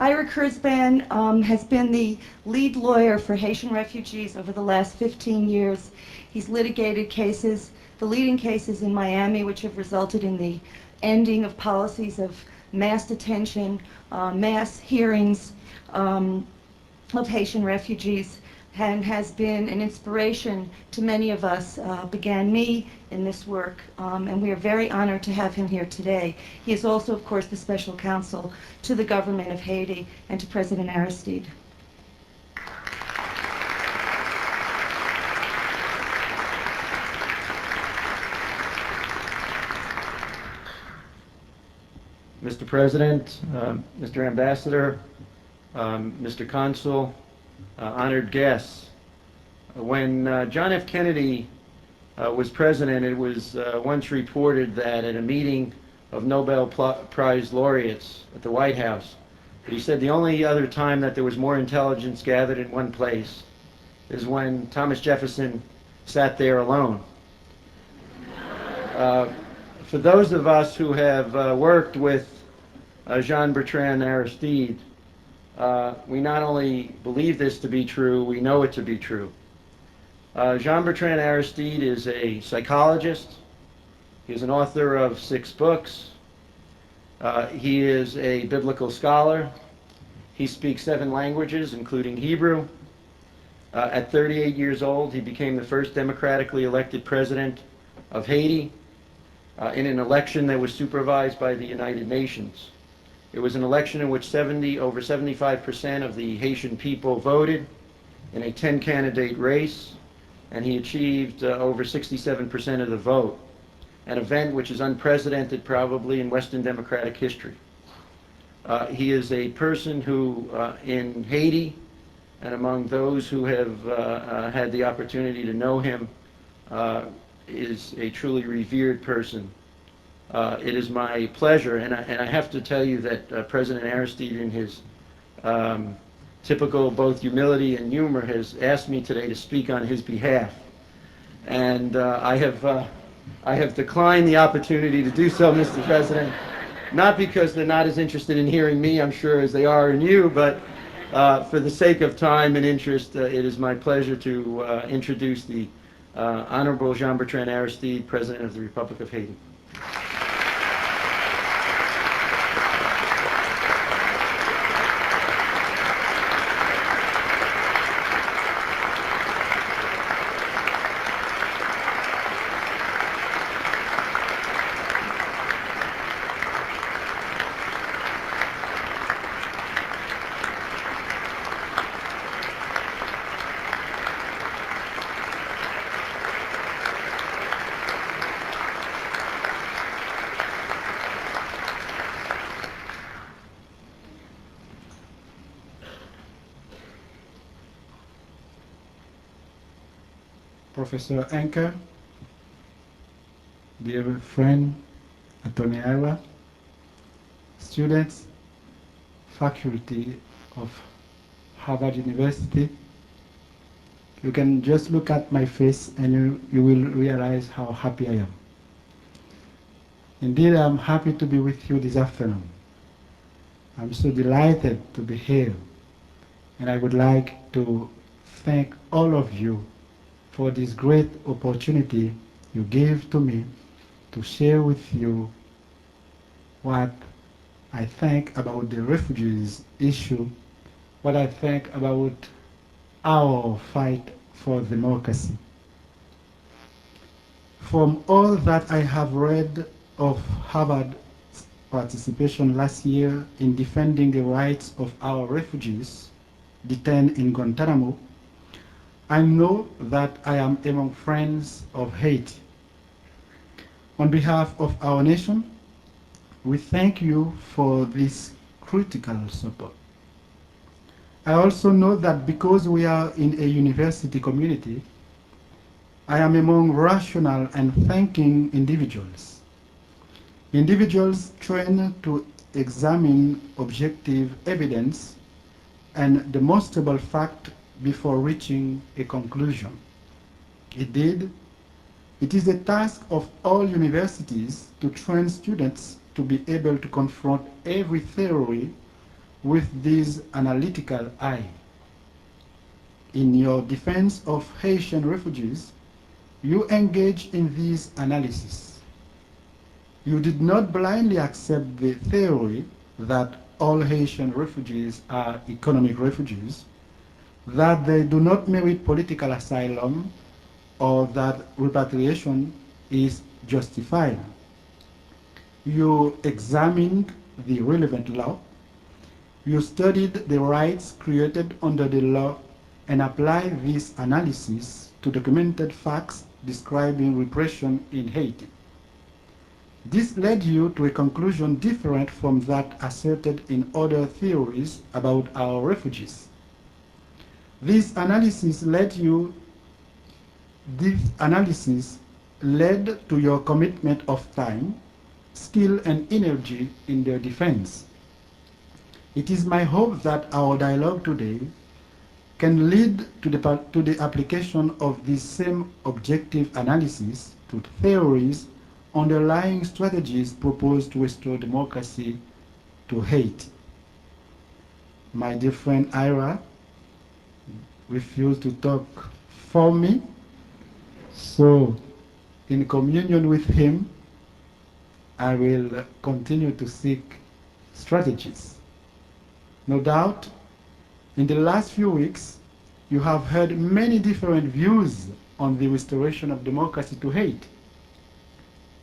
Ira Kurzban has been the lead lawyer for Haitian refugees over the last 15 years. He's litigated cases, the leading cases in Miami, which have resulted in the ending of policies of mass detention, mass hearings of Haitian refugees, and has been an inspiration to many of us, began me in this work, and we are very honored to have him here today. He is also, of course, the special counsel to the government of Haiti and to President Aristide. Mr. President, Mr. Ambassador, Mr. Consul, honored guests. When John F. Kennedy was president, it was once reported that at a meeting of Nobel Prize laureates at the White House, he said the only other time that there was more intelligence gathered in one place is when Thomas Jefferson sat there alone. For those of us who have worked with Jean-Bertrand Aristide, we not only believe this to be true, we know it to be true. Jean-Bertrand Aristide is a psychologist. He's an author of 6 books. He is a biblical scholar. He speaks 7 languages, including Hebrew. At 38 years old, he became the first democratically elected president of Haiti in an election that was supervised by the United Nations. It was an election in which over 75% of the Haitian people voted in a 10-candidate race, and he achieved over 67% of the vote, an event which is unprecedented probably in Western democratic history. He is a person who, in Haiti, and among those who have had the opportunity to know him, is a truly revered person. It is my pleasure, and I have to tell you that President Aristide, in his typical both humility and humor, has asked me today to speak on his behalf. And I have declined the opportunity to do so, Mr. President, not because they're not as interested in hearing me, I'm sure, as they are in you, but for the sake of time and interest, it is my pleasure to introduce the Honorable Jean-Bertrand Aristide, President of the Republic of Haiti. Professor Anker, dear friend Attorney Ira, students, faculty of Harvard University, you can just look at my face and you will realize how happy I am. Indeed, I'm happy to be with you this afternoon. I'm so delighted to be here, and I would like to thank all of you for this great opportunity you gave to me to share with you what I think about the refugees issue, what I think about our fight for democracy. From all that I have read of Harvard's participation last year in defending the rights of our refugees detained in Guantanamo, I know that I am among friends of Haiti. On behalf of our nation, we thank you for this critical support. I also know that because we are in a university community, I am among rational and thinking individuals. Individuals trained to examine objective evidence and demonstrable fact before reaching a conclusion. Indeed, it is a task of all universities to train students to be able to confront every theory with this analytical eye. In your defense of Haitian refugees, you engage in this analysis. You did not blindly accept the theory that all Haitian refugees are economic refugees, that they do not merit political asylum, or that repatriation is justified. You examined the relevant law, you studied the rights created under the law, and applied this analysis to documented facts describing repression in Haiti. This led you to a conclusion different from that asserted in other theories about our refugees. This analysis led to your commitment of time, skill, and energy in their defense. It is my hope that our dialogue today can lead to the application of this same objective analysis to theories underlying strategies proposed to restore democracy to Haiti. My dear friend Ira refused to talk for me, so in communion with him, I will continue to seek strategies. No doubt, in the last few weeks, you have heard many different views on the restoration of democracy to Haiti.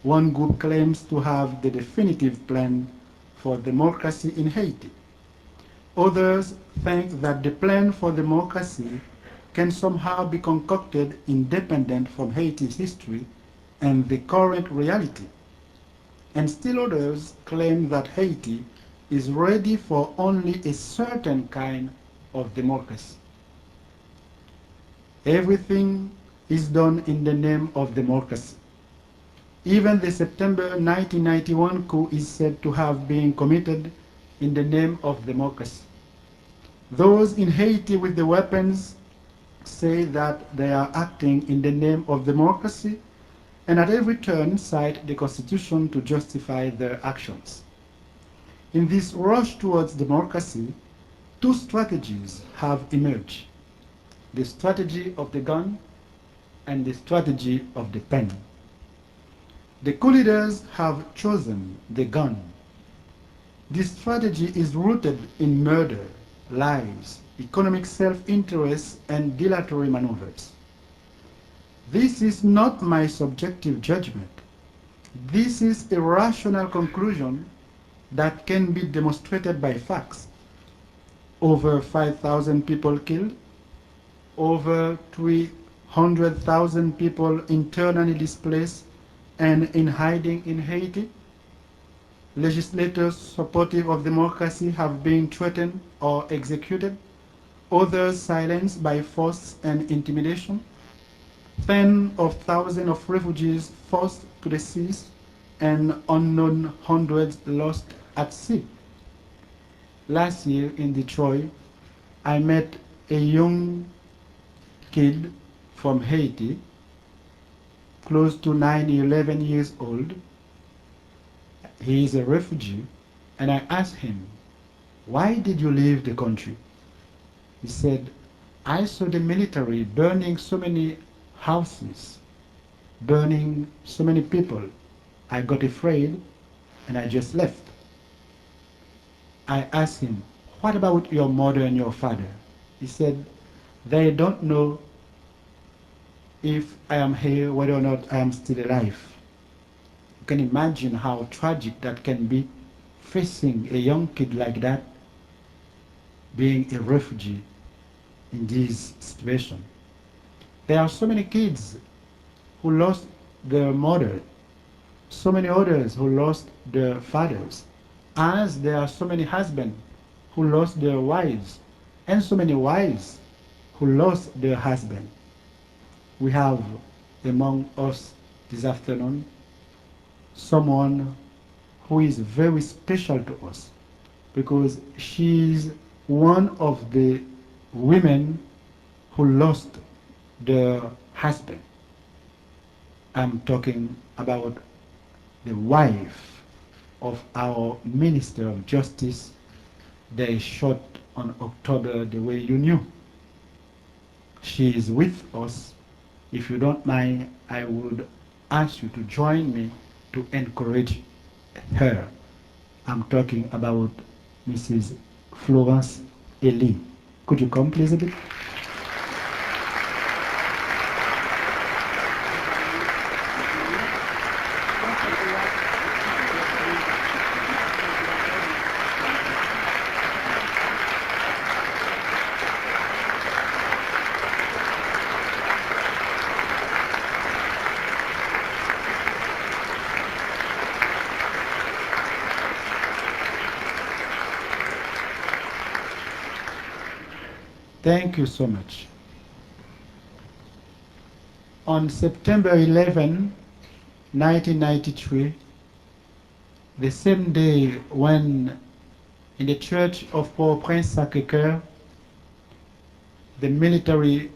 One group claims to have the definitive plan for democracy in Haiti. Others think that the plan for democracy can somehow be concocted independent from Haiti's history and the current reality. And still others claim that Haiti is ready for only a certain kind of democracy. Everything is done in the name of democracy. Even the September 1991 coup is said to have been committed in the name of democracy. Those in Haiti with the weapons say that they are acting in the name of democracy, and at every turn cite the Constitution to justify their actions. In this rush towards democracy, two strategies have emerged: the strategy of the gun and the strategy of the pen. The coup leaders have chosen the gun. This strategy is rooted in murder, lies, economic self-interest, and dilatory maneuvers. This is not my subjective judgment. This is a rational conclusion that can be demonstrated by facts. Over 5,000 people killed, over 300,000 people internally displaced and in hiding in Haiti. Legislators supportive of democracy have been threatened or executed, others silenced by force and intimidation. Tens of thousands of refugees forced to the seas, and unknown hundreds lost at sea. Last year in Detroit, I met a young kid from Haiti, close to 11 years old. He is a refugee, and I asked him, "Why did you leave the country?" He said, "I saw the military burning so many houses, burning so many people. I got afraid, and I just left." I asked him, "What about your mother and your father?" He said, "They don't know if I am here, whether or not I am still alive." You can imagine how tragic that can be, facing a young kid like that, being a refugee in this situation. There are so many kids who lost their mother, so many others who lost their fathers, as there are so many husbands who lost their wives, and so many wives who lost their husband. We have among us this afternoon someone who is very special to us, because she is one of the women who lost their husband. I'm talking about the wife of our Minister of Justice, they shot on October the way you knew. She is with us. If you don't mind, I would ask you to join me to encourage her. I'm talking about Mrs. Florence Elie. Could you come please a bit? Thank you so much. On September 11, 1993, the same day when in the church of Port-au-Prince-Sacré-Cœur, the military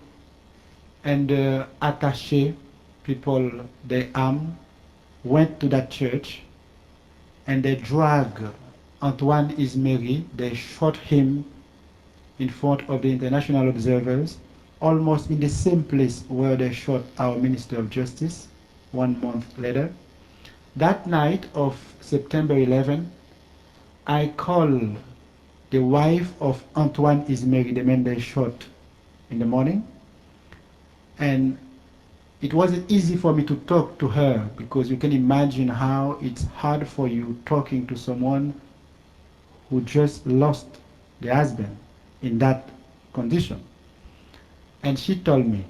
and the attaché people, they armed, went to that church and they dragged Antoine Ismeri, they shot him in front of the international observers, almost in the same place where they shot our Minister of Justice 1 month later. That night of September 11, I called the wife of Antoine Ismeri, the man they shot in the morning, and it wasn't easy for me to talk to her because you can imagine how it's hard for you talking to someone who just lost the husband in that condition. And she told me,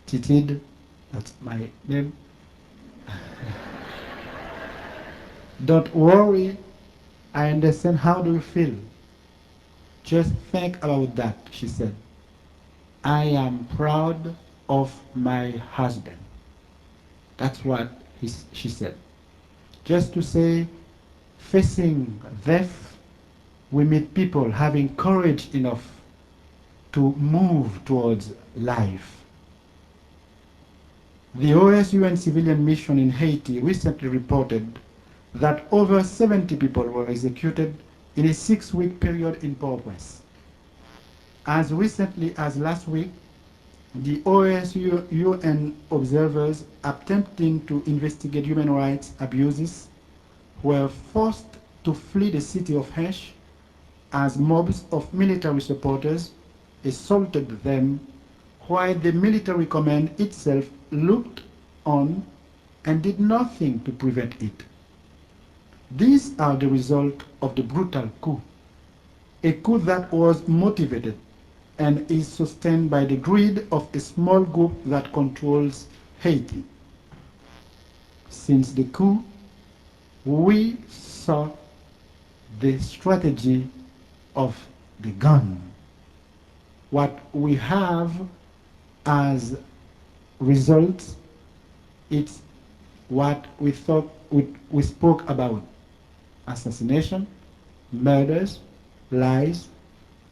Titid, that's my name, don't worry, I understand how do you feel. Just think about that, she said. I am proud of my husband. That's what she said. Just to say, facing death, we meet people having courage enough to move towards life. The OSUN civilian mission in Haiti recently reported that over 70 people were executed in a 6-week period in Port-au-Prince. As recently as last week, the OSUN observers attempting to investigate human rights abuses were forced to flee the city of Hesh as mobs of military supporters assaulted them while the military command itself looked on and did nothing to prevent it. These are the result of the brutal coup, a coup that was motivated and is sustained by the greed of a small group that controls Haiti. Since the coup, we saw the strategy of the gun. What we have as results, it's what we thought we spoke about: assassination, murders, lies,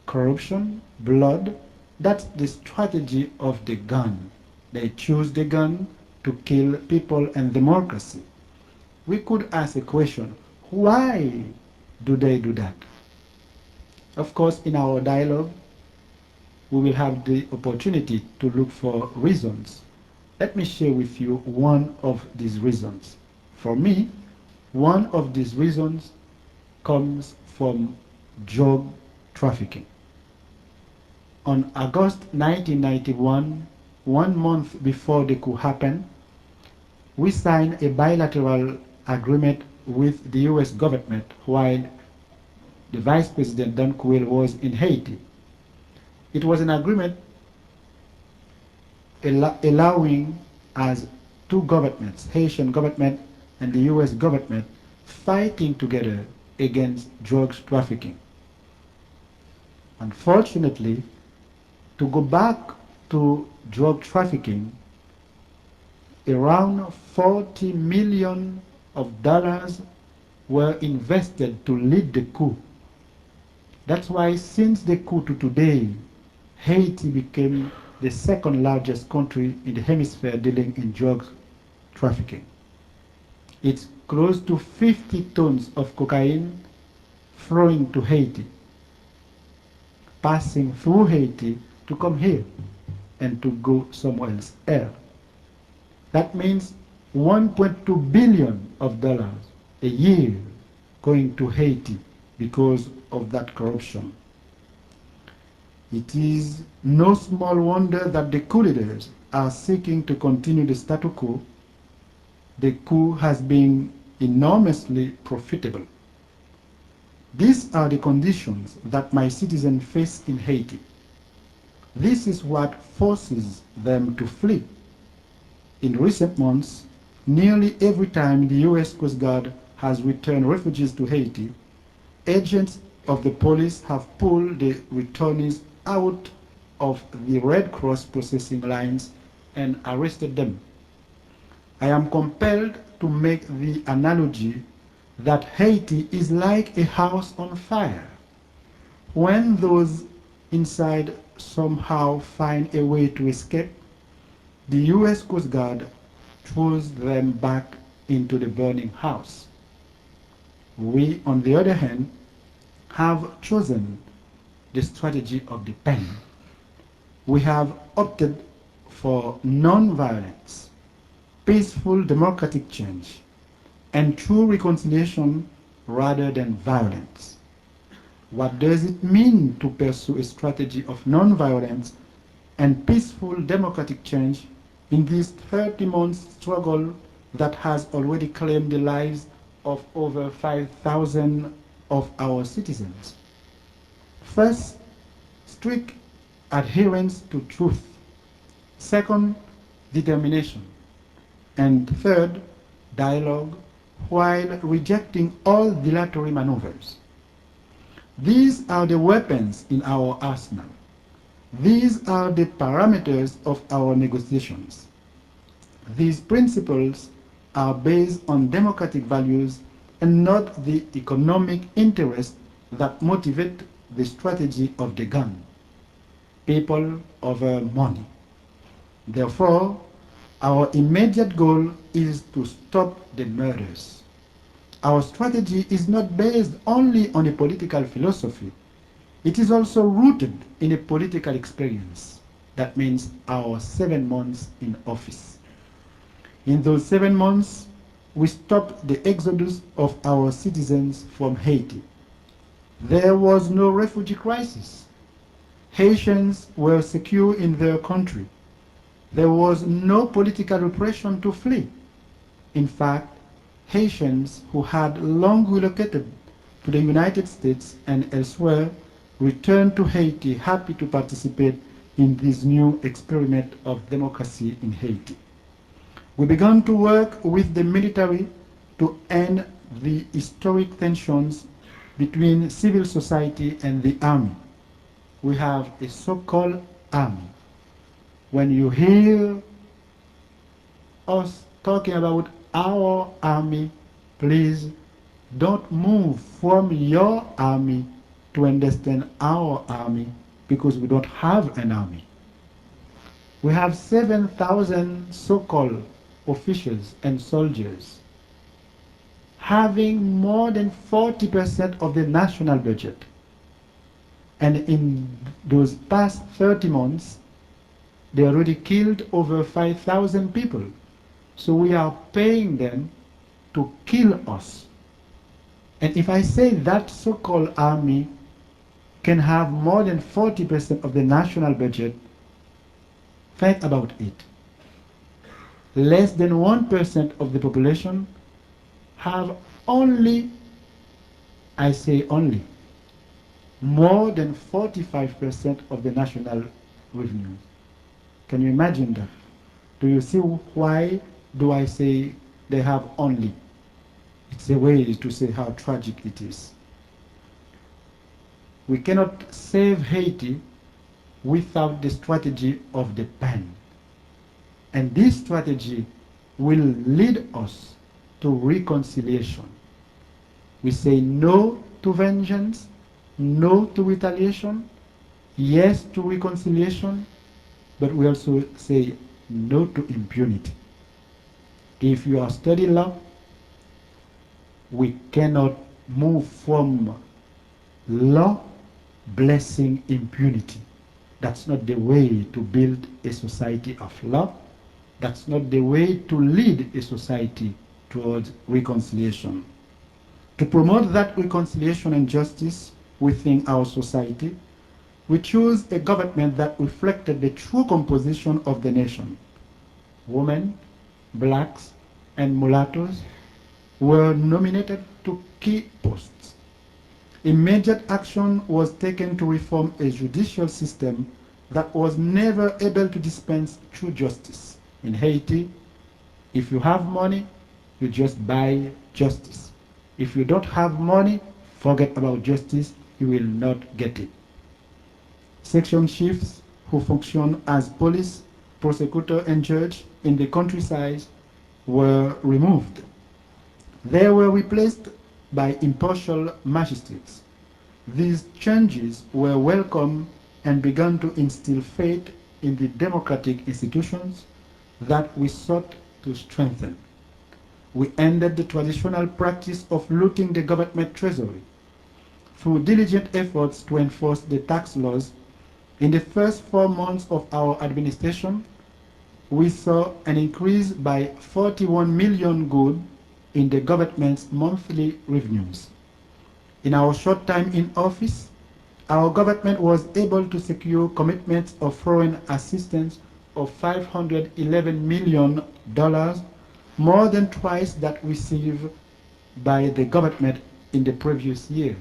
corruption, blood. That's the strategy of the gun. They choose the gun to kill people and democracy. We could ask a question: why do they do that? Of course, in our dialogue, we will have the opportunity to look for reasons. Let me share with you one of these reasons. For me, one of these reasons comes from drug trafficking. On August 1991, 1 month before the coup happened, we signed a bilateral agreement with the US government while the Vice President Don Quayle was in Haiti. It was an agreement allowing as two governments, Haitian government and the US government, fighting together against drugs trafficking. Unfortunately, to go back to drug trafficking, around $40 million were invested to lead the coup. That's why since the coup to today, Haiti became the second largest country in the hemisphere dealing in drug trafficking. It's close to 50 tons of cocaine, flowing to Haiti, passing through Haiti to come here and to go somewhere else. That means 1.2 billion of dollars a year going to Haiti because of that corruption. It is no small wonder that the coup leaders are seeking to continue the status quo. The coup has been enormously profitable. These are the conditions that my citizens face in Haiti. This is what forces them to flee. In recent months, nearly every time the U.S. Coast Guard has returned refugees to Haiti, agents of the police have pulled the returnees out of the Red Cross processing lines and arrested them. I am compelled to make the analogy that Haiti is like a house on fire. When those inside somehow find a way to escape, the U.S. Coast Guard throws them back into the burning house. We, on the other hand, have chosen the strategy of the pen. We have opted for non-violence, peaceful democratic change, and true reconciliation rather than violence. What does it mean to pursue a strategy of non-violence and peaceful democratic change in this 30-month struggle that has already claimed the lives of over 5,000 of our citizens? First, strict adherence to truth. Second, determination. And third, dialogue, while rejecting all dilatory maneuvers. These are the weapons in our arsenal. These are the parameters of our negotiations. These principles are based on democratic values and not the economic interests that motivate the strategy of the gun. People over money. Therefore, our immediate goal is to stop the murders. Our strategy is not based only on a political philosophy. It is also rooted in a political experience. That means our 7 months in office. In those 7 months, we stopped the exodus of our citizens from Haiti. There was no refugee crisis. Haitians were secure in their country. There was no political repression to flee. In fact, Haitians who had long relocated to the United States and elsewhere returned to Haiti happy to participate in this new experiment of democracy in Haiti. We began to work with the military to end the historic tensions between civil society and the army. We have a so-called army. When you hear us talking about our army, please don't move from your army to understand our army, because we don't have an army. We have 7,000 so-called officials and soldiers having more than 40% of the national budget. And in those past 30 months, they already killed over 5,000 people. So we are paying them to kill us. And if I say that so-called army can have more than 40% of the national budget, think about it. Less than 1% of the population have only, I say only, more than 45% of the national revenue. Can you imagine that? Do you see why do I say they have only? It's a way to say how tragic it is. We cannot save Haiti without the strategy of the pen. And this strategy will lead us to reconciliation. We say no to vengeance, no to retaliation, yes to reconciliation, but we also say no to impunity. If you are studying law, we cannot move from law blessing impunity. That's not the way to build a society of law. That's not the way to lead a society towards reconciliation. To promote that reconciliation and justice within our society, we chose a government that reflected the true composition of the nation. Women, blacks, and mulattoes were nominated to key posts. Immediate action was taken to reform a judicial system that was never able to dispense true justice. In Haiti, if you have money, you just buy justice. If you don't have money, forget about justice, you will not get it. Section chiefs who function as police, prosecutor, and judge in the countryside were removed. They were replaced by impartial magistrates. These changes were welcome and began to instill faith in the democratic institutions that we sought to strengthen. We ended the traditional practice of looting the government treasury. Through diligent efforts to enforce the tax laws, in the first 4 months of our administration, we saw an increase by 41 million good in the government's monthly revenues. In our short time in office, our government was able to secure commitments of foreign assistance of $511 million, more than twice that received by the government in the previous year.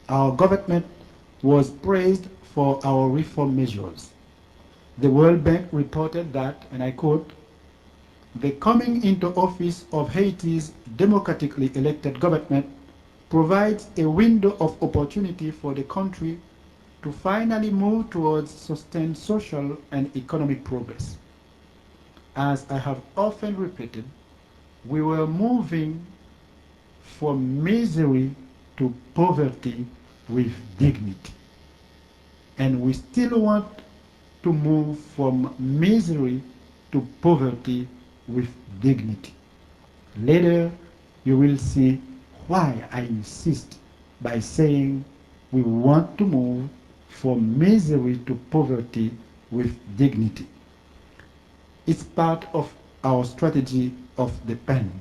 Our government was praised for our reform measures. The World Bank reported that, and I quote, "The coming into office of Haiti's democratically elected government provides a window of opportunity for the country to finally move towards sustained social and economic progress." As I have often repeated, we were moving from misery to poverty with dignity. And we still want to move from misery to poverty with dignity. Later, you will see why I insist by saying we want to move from misery to poverty with dignity. It's part of our strategy of the pen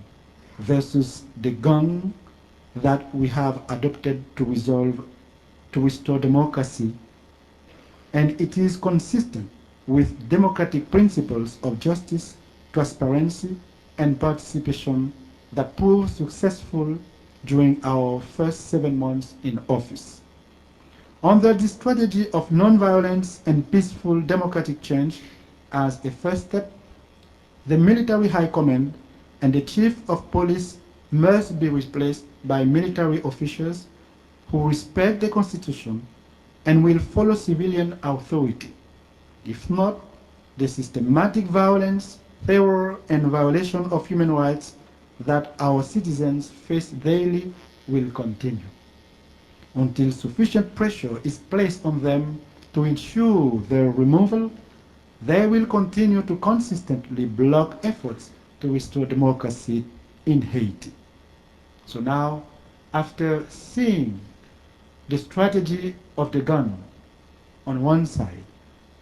versus the gun that we have adopted to restore democracy, and it is consistent with democratic principles of justice, transparency, and participation that proved successful during our first 7 months in office. Under the strategy of nonviolence and peaceful democratic change, as a first step, the military high command and the chief of police must be replaced by military officials who respect the Constitution and will follow civilian authority. If not, the systematic violence, terror, and violation of human rights that our citizens face daily will continue. Until sufficient pressure is placed on them to ensure their removal, they will continue to consistently block efforts to restore democracy in Haiti. So now, after seeing the strategy of the gun on one side,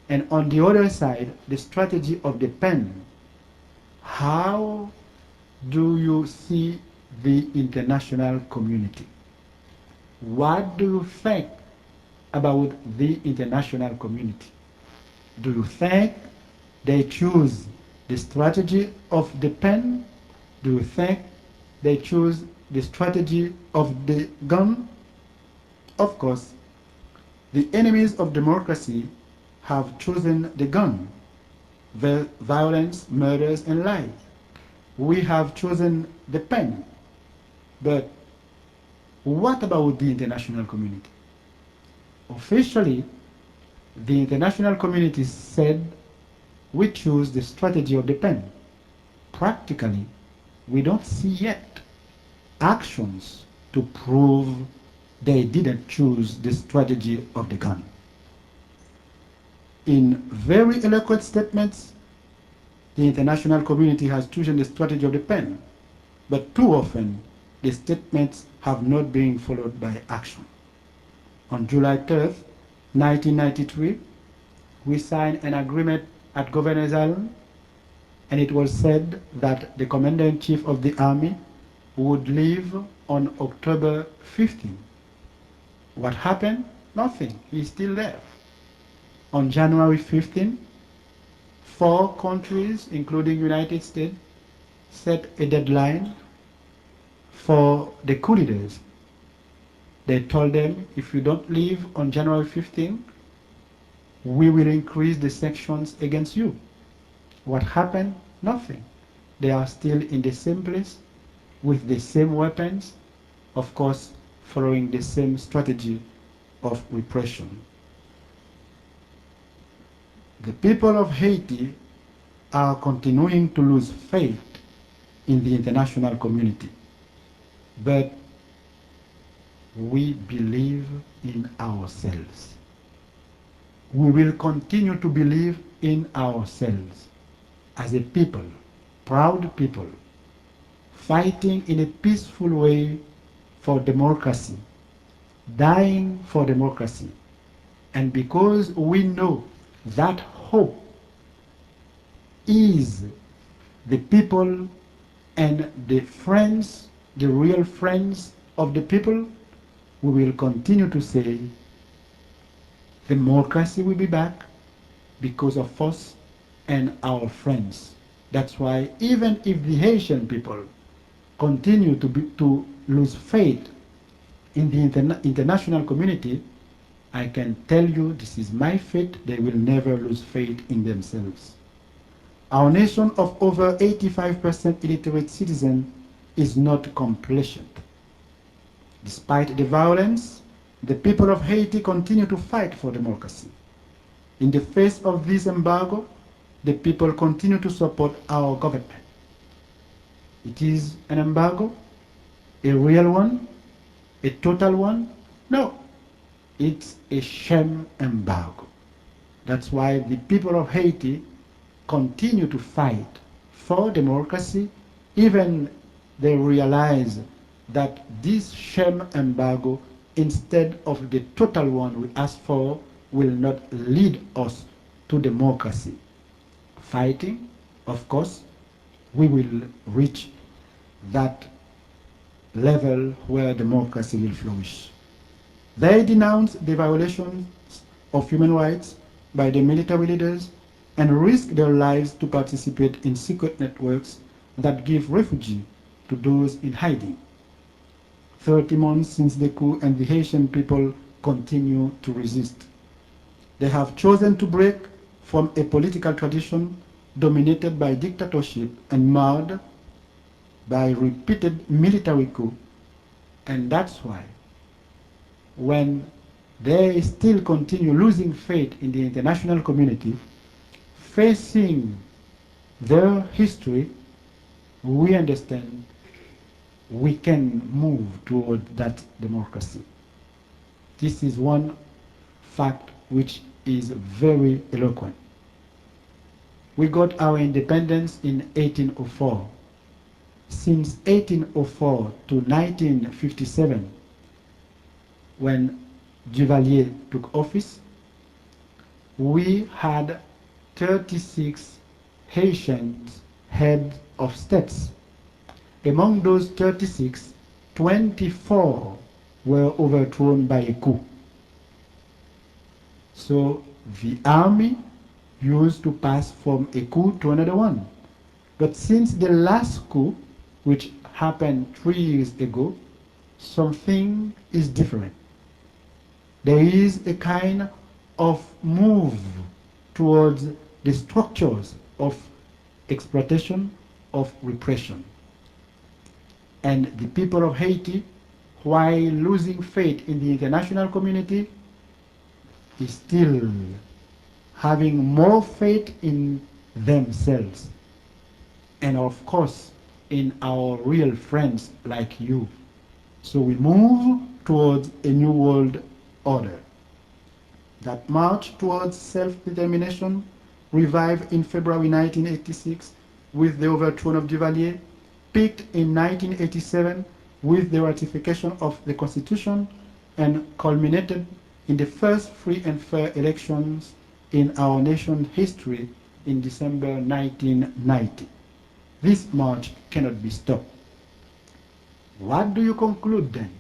and on the other side, the strategy of the pen, how do you see the international community? What do you think about the international community? Do you think they choose the strategy of the pen? Do you think they choose the strategy of the gun? Of course, the enemies of democracy have chosen the gun, the violence, murders, and lies. We have chosen the pen. But what about the international community? Officially, the international community said we choose the strategy of the pen. Practically, we don't see yet actions to prove they didn't choose the strategy of the gun. In very eloquent statements, the international community has chosen the strategy of the pen, but too often the statements have not been followed by action. On July 3rd, 1993, we signed an agreement at Governor's Island, and it was said that the Commander-in-Chief of the Army would leave on October 15th. What happened? Nothing. He's still there. On January 15th, 4 countries, including United States, set a deadline for the coup leaders. They told them, if you don't leave on January 15th, we will increase the sanctions against you. What happened? Nothing. They are still in the same place with the same weapons, of course, following the same strategy of repression. The people of Haiti are continuing to lose faith in the international community, but we believe in ourselves. We will continue to believe in ourselves as a people, proud people, fighting in a peaceful way for democracy, dying for democracy. And because we know that hope is the people and the friends, the real friends of the people, we will continue to say democracy will be back because of us and our friends. That's why even if the Haitian people continue to lose faith in the international community, I can tell you, this is my faith, they will never lose faith in themselves. Our nation of over 85% illiterate citizens is not complacent. Despite the violence, the people of Haiti continue to fight for democracy. In the face of this embargo, the people continue to support our government. It is an embargo, a real one, a total one? No, it's a sham embargo. That's why the people of Haiti continue to fight for democracy, even they realize that this sham embargo, instead of the total one we asked for, will not lead us to democracy. Fighting, of course, we will reach that level where democracy will flourish. They denounce the violations of human rights by the military leaders and risk their lives to participate in secret networks that give refuge to those in hiding. 30 months since the coup, and the Haitian people continue to resist. They have chosen to break from a political tradition dominated by dictatorship and marred by repeated military coups. And that's why, when they still continue losing faith in the international community, facing their history, we understand we can move toward that democracy. This is one fact which is very eloquent. We got our independence in 1804. Since 1804 to 1957, when Duvalier took office, we had 36 Haitian heads of states. Among those 36, 24 were overthrown by a coup. So the army used to pass from a coup to another one. But since the last coup, which happened 3 years ago, something is different. There is a kind of move towards the structures of exploitation, of repression. And the people of Haiti, while losing faith in the international community, is still having more faith in themselves. And of course, in our real friends like you. So we move towards a new world order. That march towards self-determination revived in February 1986 with the overthrow of Duvalier, peaked in 1987 with the ratification of the Constitution, and culminated in the first free and fair elections in our nation's history in December 1990. This march cannot be stopped. What do you conclude then?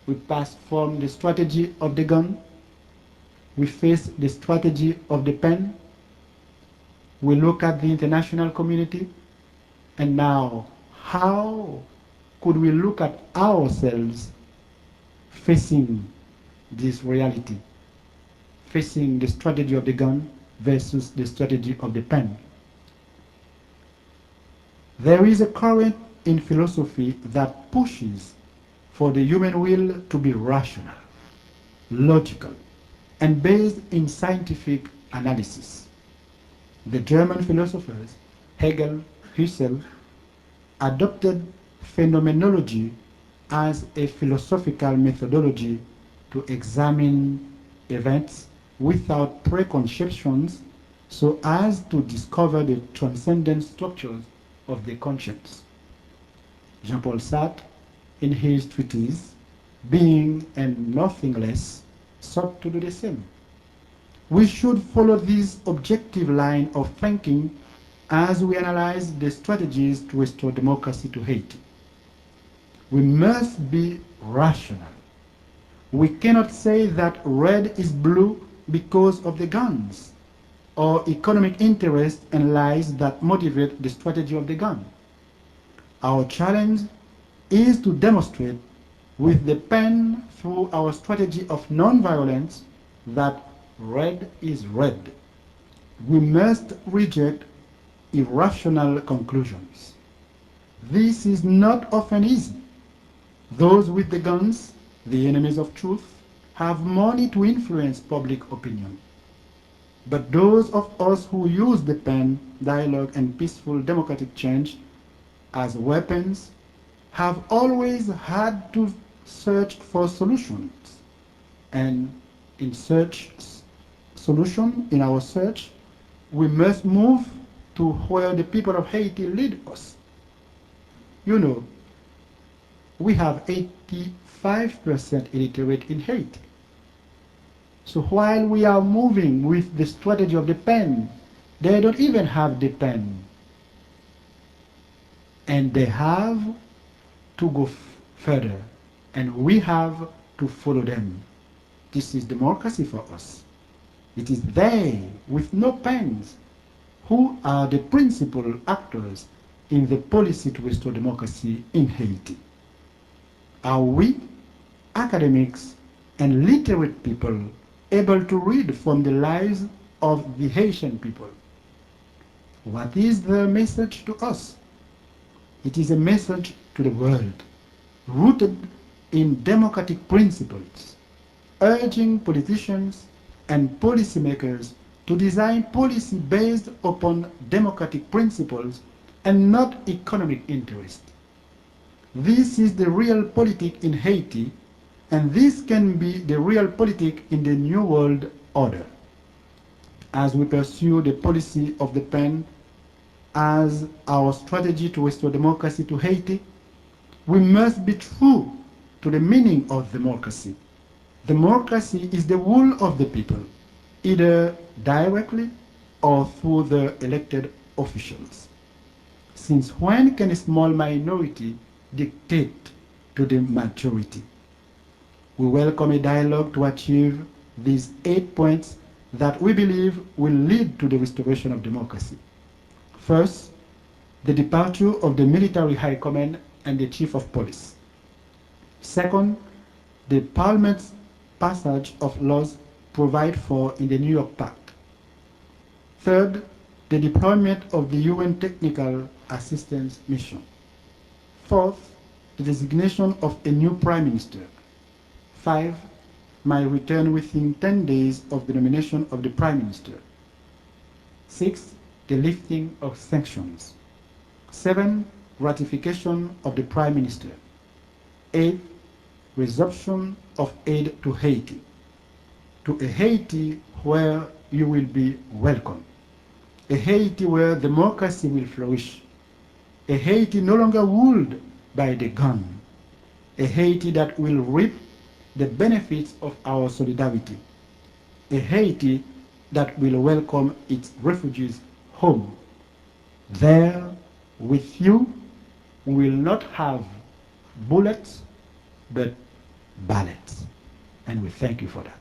We pass from the strategy of the gun, we face the strategy of the pen, we look at the international community, and now how could we look at ourselves facing this reality, facing the strategy of the gun versus the strategy of the pen? There is a current in philosophy that pushes for the human will to be rational, logical, and based in scientific analysis. The German philosophers Hegel, Husserl adopted phenomenology as a philosophical methodology to examine events without preconceptions so as to discover the transcendent structures of the conscience. Jean-Paul Sartre, in his treatise, Being and Nothing Less, sought to do the same. We should follow this objective line of thinking as we analyze the strategies to restore democracy to Haiti. We must be rational. We cannot say that red is blue because of the guns, or economic interest and lies that motivate the strategy of the gun. Our challenge is to demonstrate with the pen through our strategy of non-violence that red is red. We must reject irrational conclusions. This is not often easy. Those with the guns, the enemies of truth, have money to influence public opinion. But those of us who use the pen, dialogue, and peaceful democratic change as weapons have always had to search for solutions. And in our search, we must move to where the people of Haiti lead us. You know, we have 85% illiterate in Haiti. So while we are moving with the strategy of the pen, they don't even have the pen. And they have to go further, and we have to follow them. This is democracy for us. It is they, with no pens, who are the principal actors in the policy to restore democracy in Haiti. Are we, academics and literate people, able to read from the lives of the Haitian people? What is the message to us? It is a message to the world, rooted in democratic principles, urging politicians and policymakers to design policy based upon democratic principles and not economic interest. This is the real politic in Haiti, and this can be the real politic in the New World Order. As we pursue the policy of the pen as our strategy to restore democracy to Haiti, we must be true to the meaning of democracy. Democracy is the rule of the people, either directly or through the elected officials. Since when can a small minority dictate to the majority? We welcome a dialogue to achieve these 8 points that we believe will lead to the restoration of democracy. First, the departure of the military high command and the chief of police. Second, the Parliament's passage of laws provided for in the New York Pact. Third, the deployment of the UN Technical Assistance Mission. Fourth, the designation of a new Prime Minister. 5, my return within 10 days of the nomination of the Prime Minister. 6, the lifting of sanctions. 7, ratification of the Prime Minister. 8, resumption of aid to Haiti. To a Haiti where you will be welcome. A Haiti where democracy will flourish. A Haiti no longer ruled by the gun. A Haiti that will reap the benefits of our solidarity. A Haiti that will welcome its refugees home. There, with you, we will not have bullets, but ballots. And we thank you for that.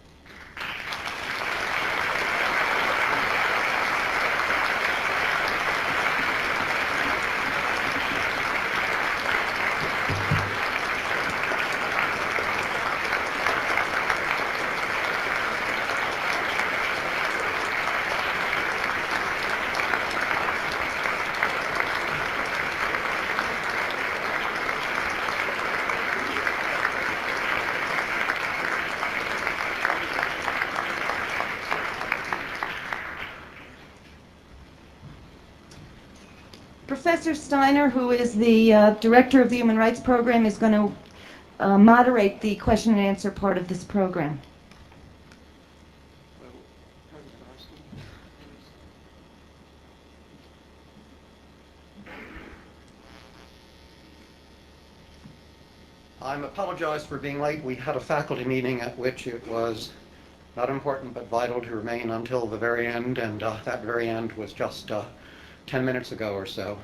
Professor Steiner, who is the director of the Human Rights Program, is going to moderate the question and answer part of this program. I apologize for being late. We had a faculty meeting at which it was not important but vital to remain until the very end, and that very end was just 10 minutes ago or so.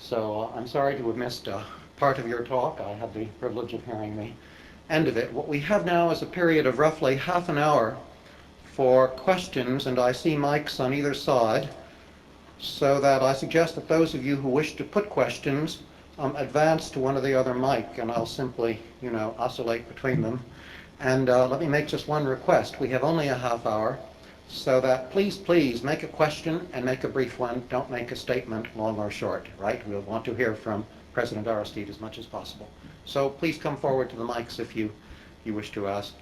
So I'm sorry to have missed part of your talk. I had the privilege of hearing the end of it. What we have now is a period of roughly half an hour for questions, and I see mics on either side, so that I suggest that those of you who wish to put questions advance to one or the other mic, and I'll simply, oscillate between them. And let me make just one request. We have only a half hour, so that please make a question and make a brief one. Don't make a statement, long or short, right? We'll want to hear from President Aristide as much as possible. So please come forward to the mics if you wish to ask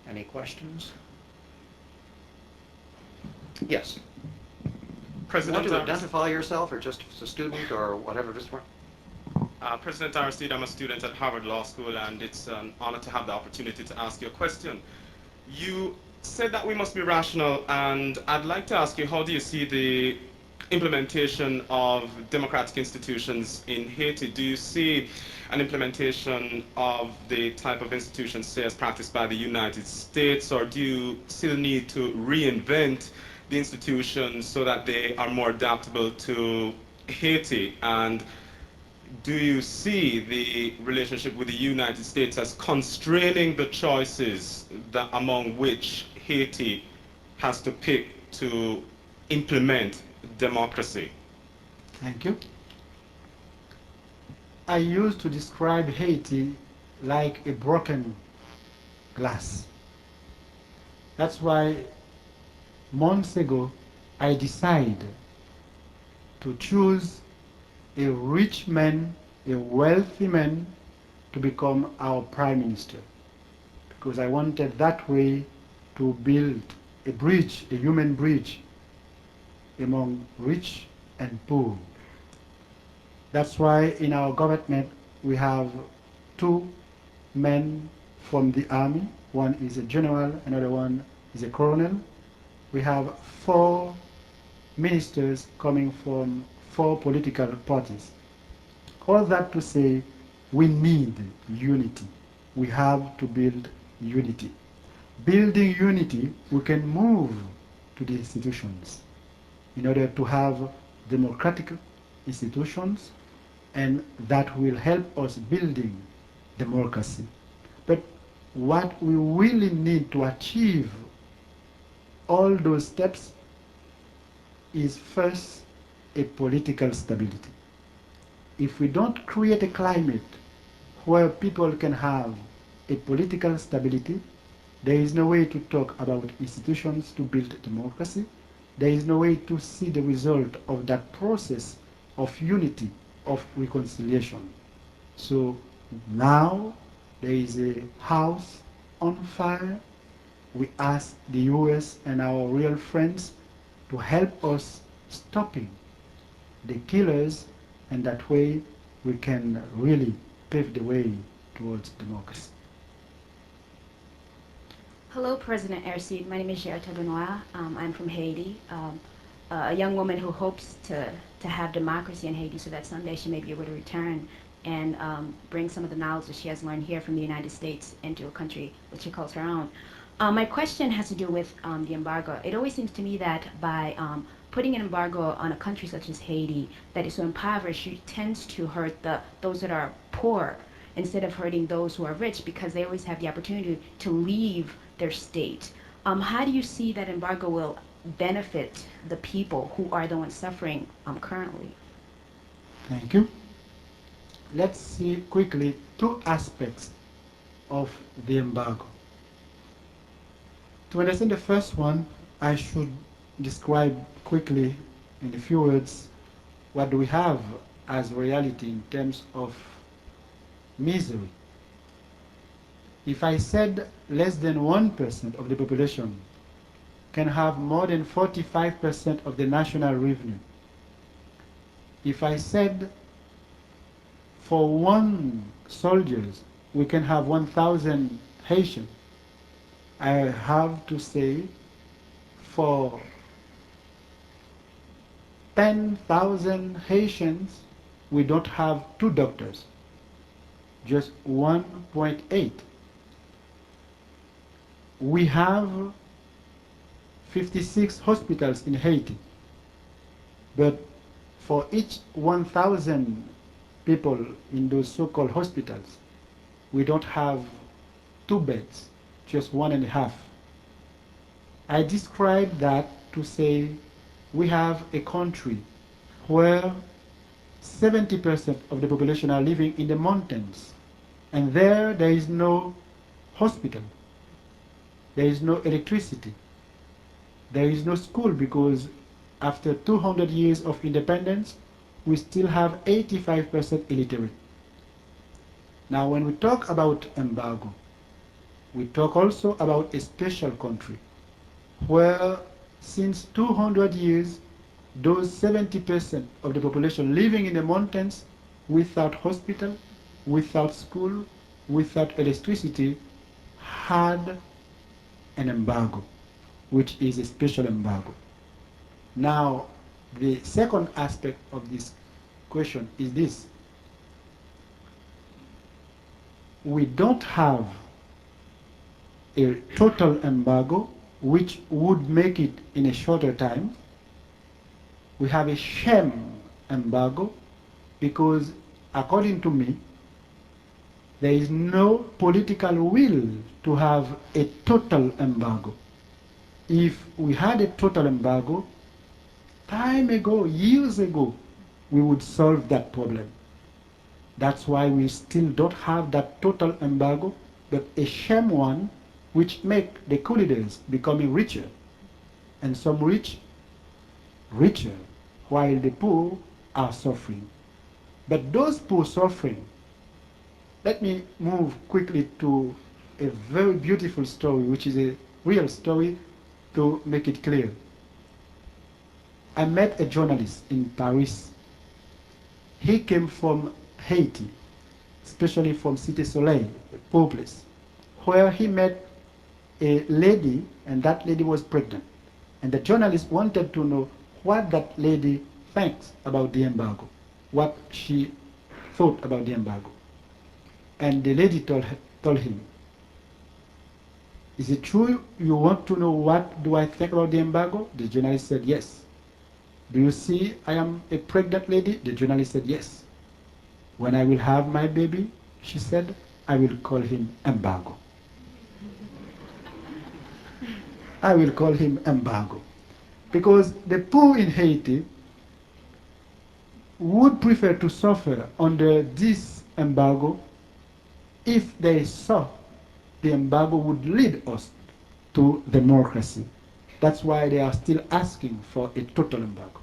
any questions. Yes. President, Want to identify yourself, or just as a student, or whatever? President Aristide, I'm a student at Harvard Law School, and it's an honor to have the opportunity to ask you a question. You said that we must be rational, and I'd like to ask you, how do you see the implementation of democratic institutions in Haiti? Do you see an implementation of the type of institutions, say, as practiced by the United States, or do you still need to reinvent the institutions so that they are more adaptable to Haiti? And do you see the relationship with the United States as constraining the choices among which Haiti has to pick to implement democracy? Thank you. I used to describe Haiti like a broken glass. That's why months ago I decided to choose a rich man, a wealthy man, to become our prime minister, because I wanted that way to build a bridge, a human bridge, among rich and poor. That's why in our government we have 2 men from the army. One is a general, another one is a colonel. We have 4 ministers coming from 4 political parties. All that to say, we need unity. We have to build unity. Building unity, we can move to the institutions in order to have democratic institutions, and that will help us building democracy. But what we really need to achieve all those steps is first a political stability. If we don't create a climate where people can have a political stability, there is no way to talk about institutions to build democracy. There is no way to see the result of that process of unity, of reconciliation. So now there is a house on fire. We ask the US and our real friends to help us stopping the killers, and that way we can really pave the way towards democracy. Hello, President Aristide. My name is Jean-Bertrand Aristide. I'm from Haiti, a young woman who hopes to have democracy in Haiti so that someday she may be able to return and bring some of the knowledge that she has learned here from the United States into a country which she calls her own. My question has to do with the embargo. It always seems to me that by putting an embargo on a country such as Haiti that is so impoverished, it tends to hurt those that are poor instead of hurting those who are rich, because they always have the opportunity to leave their state. How do you see that embargo will benefit the people who are the ones suffering currently? Thank you. Let's see quickly two aspects of the embargo. To understand the first one, I should describe quickly in a few words what do we have as reality in terms of misery. If I said less than 1% of the population can have more than 45% of the national revenue, if I said for one soldiers we can have 1,000 Haitians, I have to say for 10,000 Haitians we don't have 2 doctors, just 1.8. We have 56 hospitals in Haiti, but for each 1,000 people in those so-called hospitals, we don't have 2 beds, just 1.5. I describe that to say we have a country where 70% of the population are living in the mountains, and there is no hospital, there is no electricity, there is no school, because after 200 years of independence, we still have 85% illiterate. Now, when we talk about embargo, we talk also about a special country where since 200 years, those 70% of the population living in the mountains without hospital, without school, without electricity, had an embargo, which is a special embargo. Now, the second aspect of this question is this. We don't have a total embargo which would make it in a shorter time. We have a sham embargo because, according to me, there is no political will to have a total embargo. If we had a total embargo, time ago, years ago, we would solve that problem. That's why we still don't have that total embargo, but a sham one which make the coup leaders becoming richer, and some rich richer, while the poor are suffering. But those poor suffering, let me move quickly to a very beautiful story, which is a real story, to make it clear. I met a journalist in Paris. He came from Haiti, especially from Cité Soleil, a poor place, where he met a lady, and that lady was pregnant. And the journalist wanted to know what that lady thinks about the embargo, what she thought about the embargo. And the lady told him, "Is it true you want to know what do I think about the embargo?" The journalist said, "Yes." "Do you see I am a pregnant lady?" The journalist said, "Yes." "When I will have my baby," she said, "I will call him embargo." I will call him embargo. Because the poor in Haiti would prefer to suffer under this embargo if they saw the embargo would lead us to democracy. That's why they are still asking for a total embargo,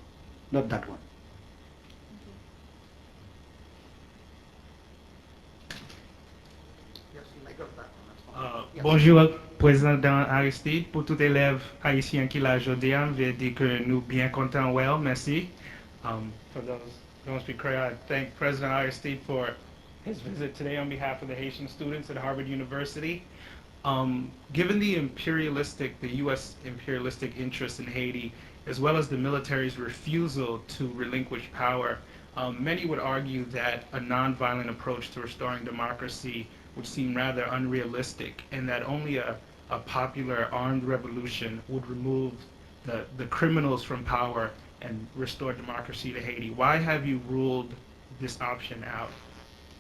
not that one. Yes, you may go to that one. That's fine. Yes. Bonjour, Président Aristide. Pour tout élève haïtien qui l'a aujourd'hui, je veux dire que nous bien contents, well, merci. For those who don't speak Creole, I thank President Aristide for his visit today on behalf of the Haitian students at Harvard University. Given the U.S. imperialistic interest in Haiti, as well as the military's refusal to relinquish power, Many would argue that a nonviolent approach to restoring democracy would seem rather unrealistic, and that only a popular armed revolution would remove the criminals from power and restore democracy to Haiti. Why have you ruled this option out?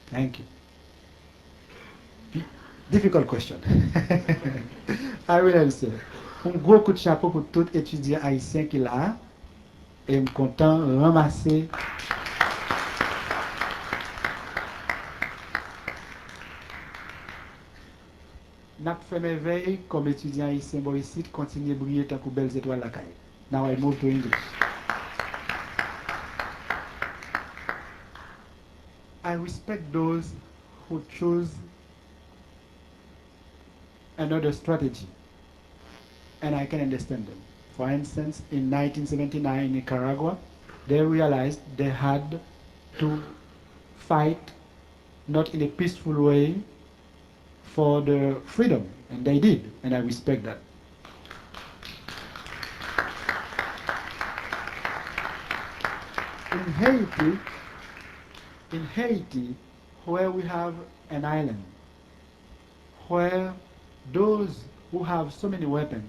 Thank you. Difficult question. I will answer. Un gros coup de chapeau pour tout étudiant haïtien qui l'a. Et je suis content de ramasser. N'a fait mes veilles comme étudiant haïtien ici, continuer à briller tant que belles étoiles la caille. Now I move to English. I respect those who choose another strategy, and I can understand them. For instance, in 1979 in Nicaragua, they realized they had to fight not in a peaceful way for the freedom, and they did, and I respect that. In Haiti, where we have an island, where those who have so many weapons,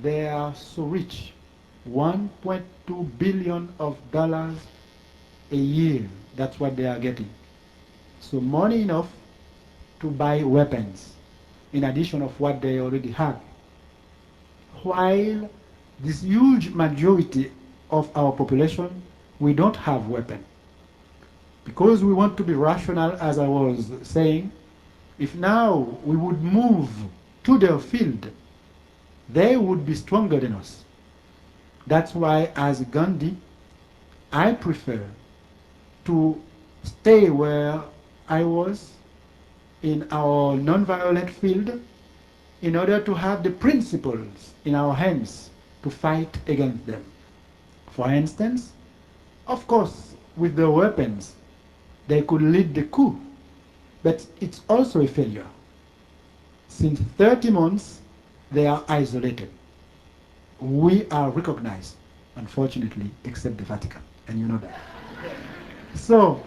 they are so rich, $1.2 billion a year, that's what they are getting. So money enough to buy weapons, in addition of what they already have. While this huge majority of our population, we don't have weapons. Because we want to be rational, as I was saying, if now we would move to their field, they would be stronger than us. That's why, as Gandhi, I prefer to stay where I was in our nonviolent field in order to have the principles in our hands to fight against them. For instance, of course, with the weapons, they could lead the coup, but it's also a failure. Since 30 months, they are isolated. We are recognized, unfortunately, except the Vatican, and you know that. So,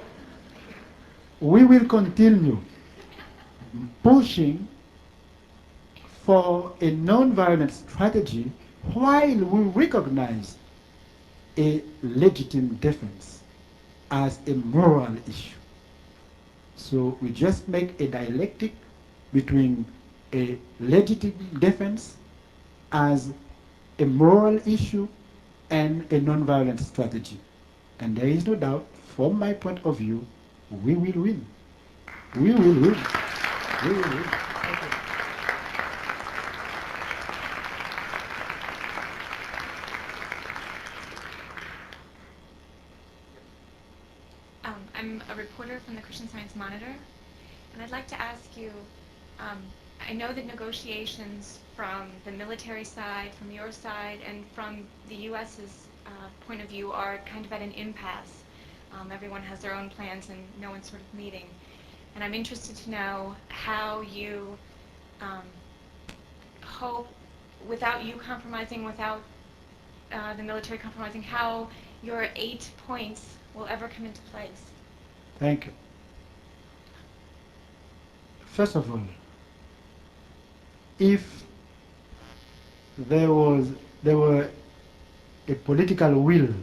we will continue pushing for a non-violent strategy while we recognize a legitimate defense as a moral issue. So we just make a dialectic between a legitimate defense as a moral issue and a non-violent strategy. And there is no doubt, from my point of view, we will win. We will win. We will win. I'm a reporter from the Christian Science Monitor, and I'd like to ask you, I know that negotiations from the military side, from your side, and from the U.S.'s point of view are kind of at an impasse. Everyone has their own plans and no one's sort of meeting. And I'm interested to know how you hope, without you compromising, without the military compromising, how your 8 points will ever come into place. Thank you. First of all, if there were a political will,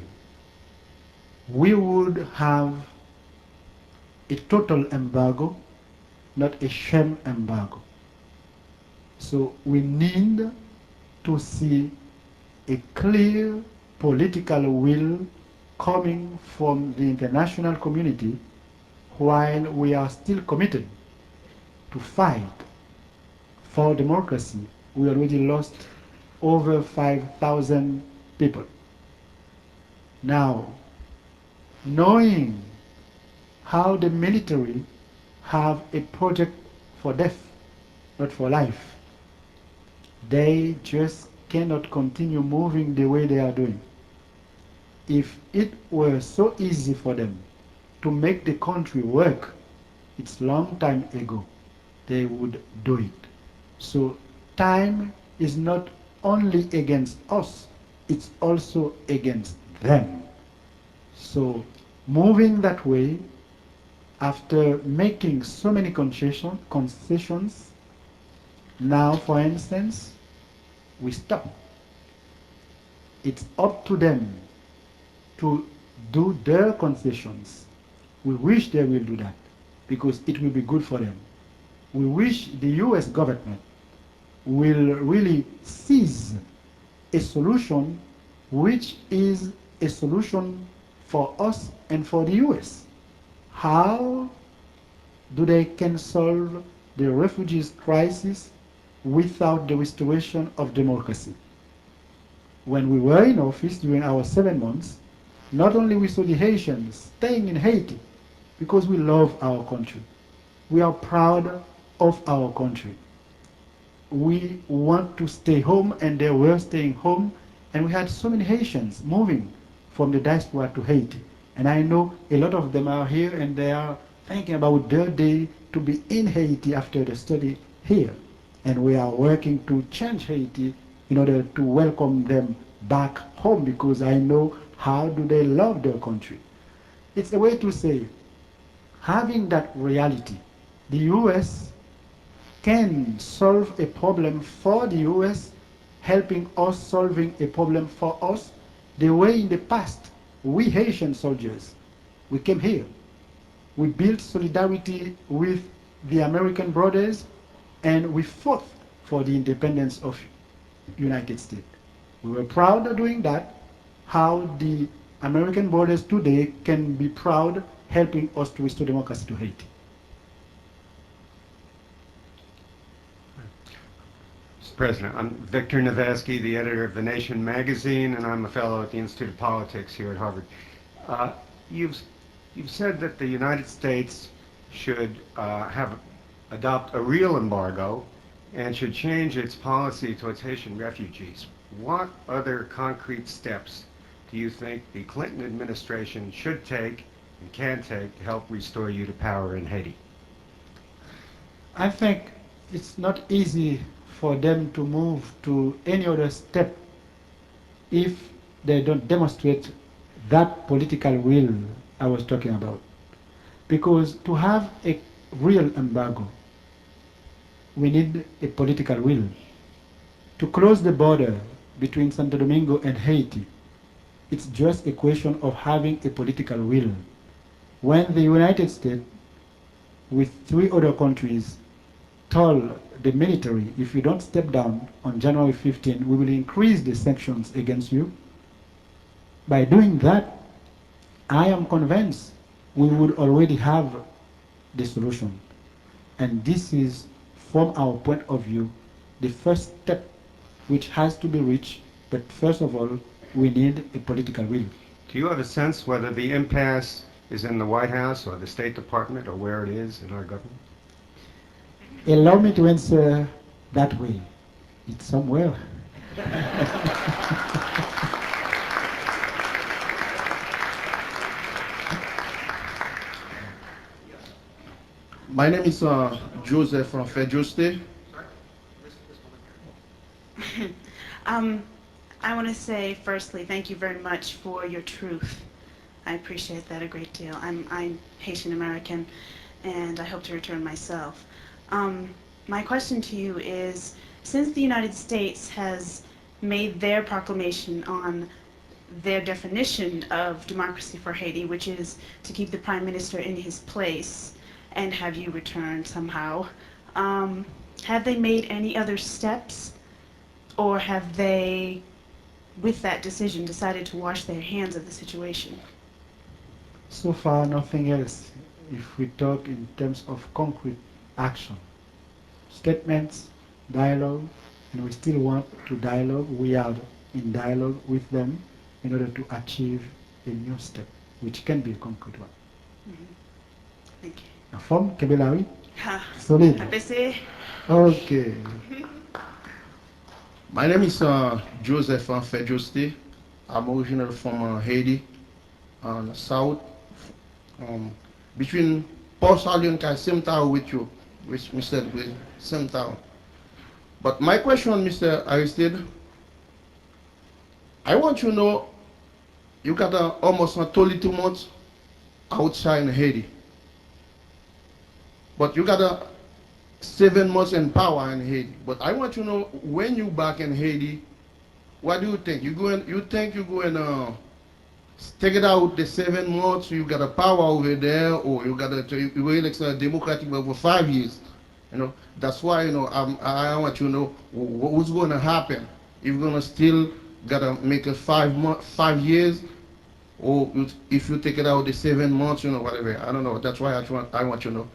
we would have a total embargo, not a sham embargo. So we need to see a clear political will coming from the international community while we are still committed to fight for democracy. We already lost over 5,000 people. Now, knowing how the military have a project for death, not for life, they just cannot continue moving the way they are doing. If it were so easy for them to make the country work, it's long time ago they would do it. So time is not only against us, it's also against them. So moving that way, after making so many concessions, now, for instance, we stop. It's up to them to do their concessions. We wish they will do that because it will be good for them. We wish the US government will really seize a solution which is a solution for us and for the US. How do they can solve the refugees crisis without the restoration of democracy? When we were in office during our 7 months, not only we saw the Haitians staying in Haiti because we love our country. We are proud of our country. We want to stay home and they were staying home, and we had so many Haitians moving from the diaspora to Haiti. And I know a lot of them are here and they are thinking about their day to be in Haiti after the study here. And we are working to change Haiti in order to welcome them back home because I know how do they love their country. It's a way to say, having that reality, the US can solve a problem for the US, helping us solving a problem for us, the way in the past, we Haitian soldiers, we came here. We built solidarity with the American brothers, and we fought for the independence of United States. We were proud of doing that, how the American brothers today can be proud helping us to restore democracy to Haiti. Mr. President, I'm Victor Navasky, the editor of The Nation magazine, and I'm a fellow at the Institute of Politics here at Harvard. You've said that the United States should adopt a real embargo and should change its policy towards Haitian refugees. What other concrete steps do you think the Clinton administration should take and can take to help restore you to power in Haiti? I think it's not easy for them to move to any other step if they don't demonstrate that political will I was talking about. Because to have a real embargo, we need a political will. To close the border between Santo Domingo and Haiti, it's just a question of having a political will. When the United States, with 3 other countries, told the military, if you don't step down on January 15, we will increase the sanctions against you. By doing that, I am convinced we would already have the solution. And this is, from our point of view, the first step which has to be reached, but first of all, we need a political will. Do you have a sense whether the impasse is in the White House or the State Department or where it is in our government? Allow me to answer that way. It's somewhere. My name is Joseph from Fejuste. I want to say, firstly, thank you very much for your truth. I appreciate that a great deal. I'm Haitian American, and I hope to return myself. My question to you is, since the United States has made their proclamation on their definition of democracy for Haiti, which is to keep the Prime Minister in his place and have you return somehow, have they made any other steps, or have they, with that decision, decided to wash their hands of the situation? So far, nothing else. If we talk in terms of concrete action, statements, dialogue, and we still want to dialogue. We are in dialogue with them in order to achieve a new step, which can be a concrete one. Thank you. From Kebelawi? Solid. Solid. Okay. My name is Joseph Fejuste. I'm originally from Haiti, on the south, between Port Salut and same town with you, which we said with same town. But my question, Mr. Aristide, I want to know you got almost 32 months outside in Haiti. But you got 7 months in power in Haiti. But I want you to know, when you back in Haiti, what do you think? You think you going to take it out the 7 months, you got a power over there, or you got you will elect a democratic over 5 years. That's why, I want you to know what's going to happen. If you're going to still got to make a 5 years, or if you take it out the 7 months, whatever. I don't know. That's why I want you to know.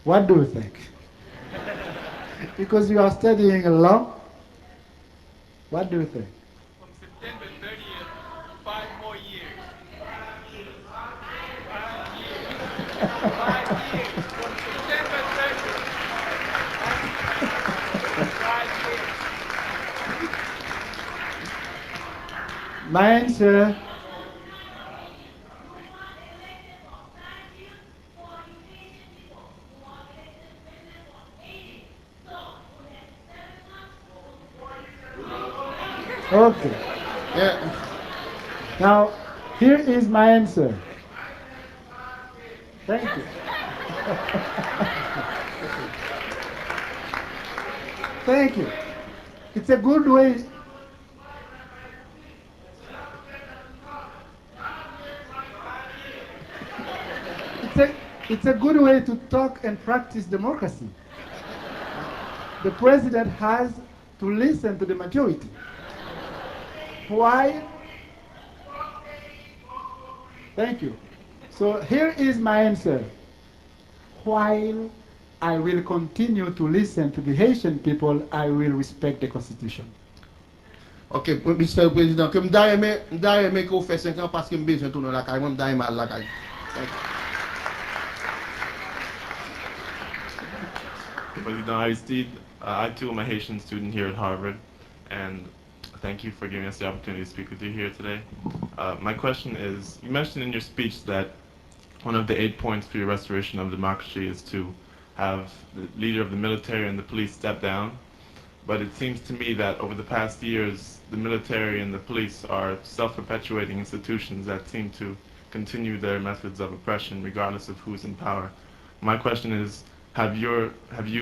What do you think? Because you are studying law. What do you think? From September 30th, 5 more years. 5 years. 5 years. From September 30th. 5 years. My answer. Okay. Yeah. Now, here is my answer. Thank you. Thank you. It's a good way. It's a good way to talk and practice democracy. The president has to listen to the majority. Why? Thank you. So here is my answer. While I will continue to listen to the Haitian people, I will respect the Constitution. Ok, Mr. President, que mda reme ko fè 5 ans paske mbezwen tou nan lakay, mda reme al lakay. President Aristide, I too am a Haitian student here at Harvard, and thank you for giving us the opportunity to speak with you here today. My question is, you mentioned in your speech that one of the 8 points for your restoration of democracy is to have the leader of the military and the police step down. But it seems to me that over the past years, the military and the police are self-perpetuating institutions that seem to continue their methods of oppression regardless of who's in power. My question is, have you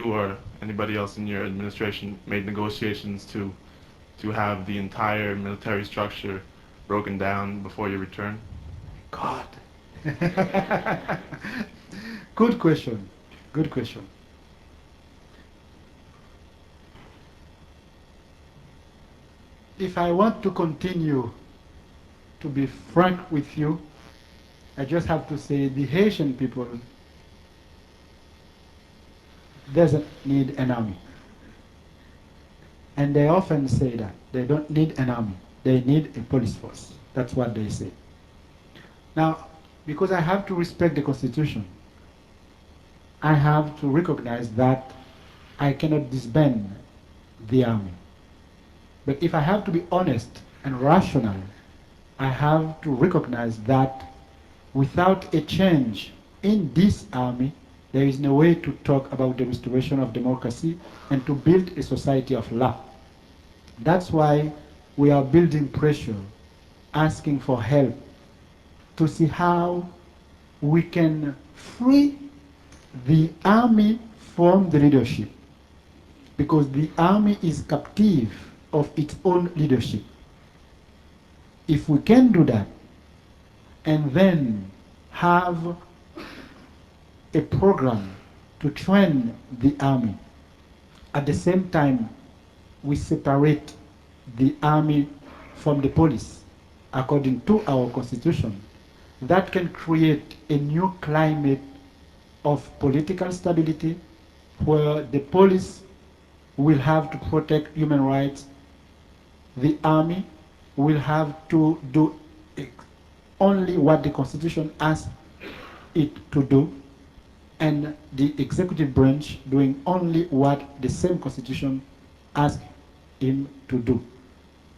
or anybody else in your administration made negotiations to have the entire military structure broken down before your return? God. Good question. Good question. If I want to continue to be frank with you, I just have to say the Haitian people doesn't need an army. And they often say that. They don't need an army. They need a police force. That's what they say. Now, because I have to respect the Constitution, I have to recognize that I cannot disband the army. But if I have to be honest and rational, I have to recognize that without a change in this army, there is no way to talk about the restoration of democracy and to build a society of law. That's why we are building pressure, asking for help to see how we can free the army from the leadership. Because the army is captive of its own leadership. If we can do that, and then have a program to train the army, at the same time we separate the army from the police according to our constitution, that can create a new climate of political stability where the police will have to protect human rights. The army will have to do only what the Constitution asks it to do, and the executive branch doing only what the same Constitution asks him to do.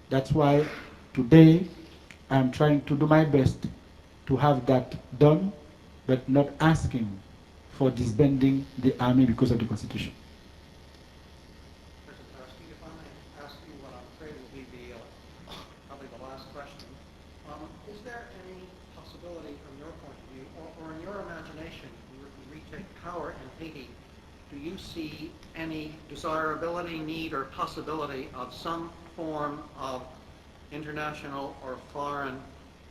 That's why today I'm trying to do my best to have that done, but not asking for disbanding the army because of the Constitution. If I may ask you what I'm afraid will be probably the last question. Haiti, do you see any desirability, need, or possibility of some form of international or foreign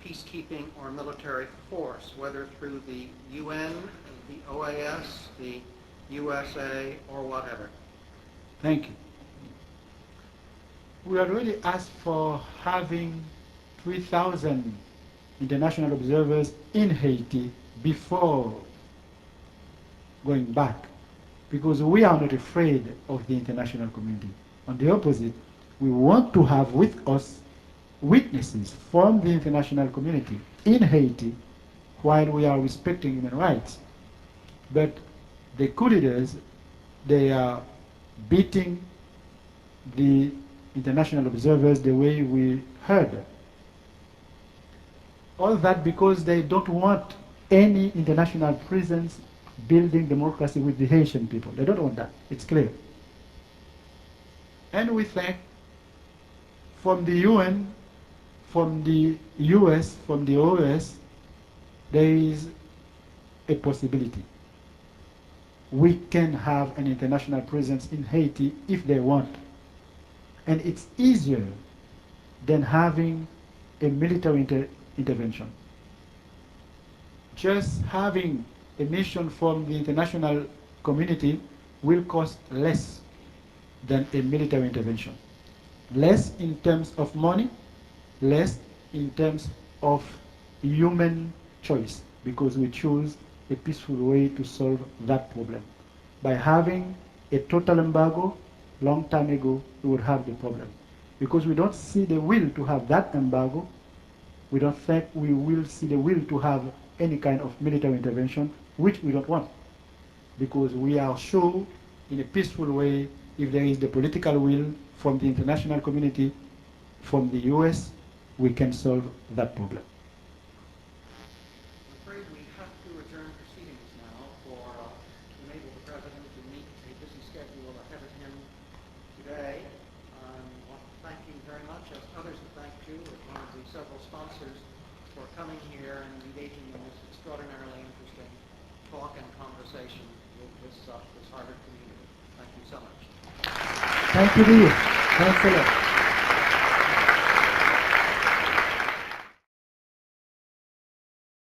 peacekeeping or military force, whether through the UN, the OAS, the USA, or whatever? Thank you. We already asked for having 3,000 international observers in Haiti before going back, because we are not afraid of the international community. On the opposite, we want to have with us witnesses from the international community in Haiti while we are respecting human rights. But the coup leaders, they are beating the international observers the way we heard. All that because they don't want any international presence building democracy with the Haitian people. They don't want that. It's clear. And we think from the UN, from the US, from the OAS, there is a possibility. We can have an international presence in Haiti if they want. And it's easier than having a military intervention. Just having a mission from the international community will cost less than a military intervention. Less in terms of money, less in terms of human choice, because we choose a peaceful way to solve that problem. By having a total embargo, long time ago, we would have the problem. Because we don't see the will to have that embargo, we don't think we will see the will to have any kind of military intervention, which we don't want. Because we are sure, in a peaceful way, if there is the political will from the international community, from the US, we can solve that problem. I'm afraid we have to adjourn proceedings now to enable the President to meet a busy schedule ahead of him today. I want to thank you very much, as others have thanked you, as one of the several sponsors, for coming here and engaging in this extraordinarily interesting talk and conversation with this Harvard community. Thank you so much. Thank you, dear. Thanks a lot.